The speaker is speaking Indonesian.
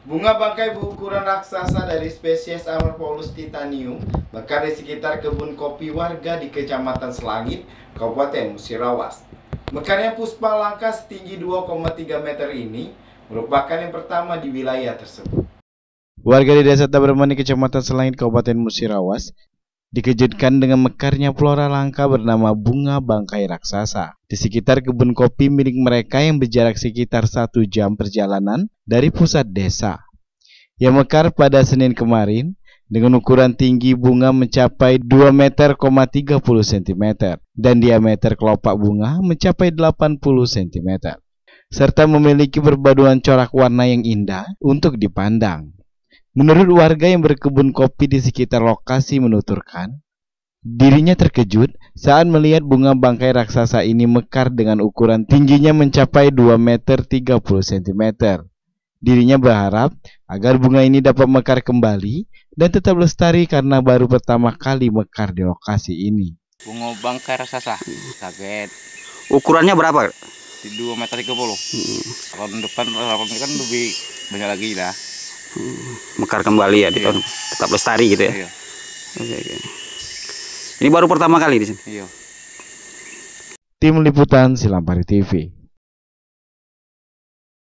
Bunga bangkai berukuran raksasa dari spesies Amorpholus titanium mekar di sekitar kebun kopi warga di Kecamatan Selangit, Kabupaten Musirawas. Mekarnya puspa langka setinggi 2,3 meter ini merupakan yang pertama di wilayah tersebut. Warga di Desa Tabermani, Kecamatan Selangit, Kabupaten Musirawas dikejutkan dengan mekarnya flora langka bernama bunga bangkai raksasa di sekitar kebun kopi milik mereka yang berjarak sekitar 1 jam perjalanan dari pusat desa. Yang mekar pada Senin kemarin dengan ukuran tinggi bunga mencapai 2 meter, 30 cm dan diameter kelopak bunga mencapai 80 cm serta memiliki perpaduan corak warna yang indah untuk dipandang. Menurut warga yang berkebun kopi di sekitar lokasi menuturkan, dirinya terkejut saat melihat bunga bangkai raksasa ini mekar dengan ukuran tingginya mencapai 2 meter 30 cm. Dirinya berharap agar bunga ini dapat mekar kembali dan tetap lestari karena baru pertama kali mekar di lokasi ini. Bunga bangkai raksasa, kaget. Ukurannya berapa? Di 2,30 meter. Tahun depan kan lebih banyak lagi lah. Mekar kembali ya, Iya. tetap lestari gitu ya. Iya. Oke. Ini baru pertama kali di sini. Iya. Tim Liputan Silampari TV.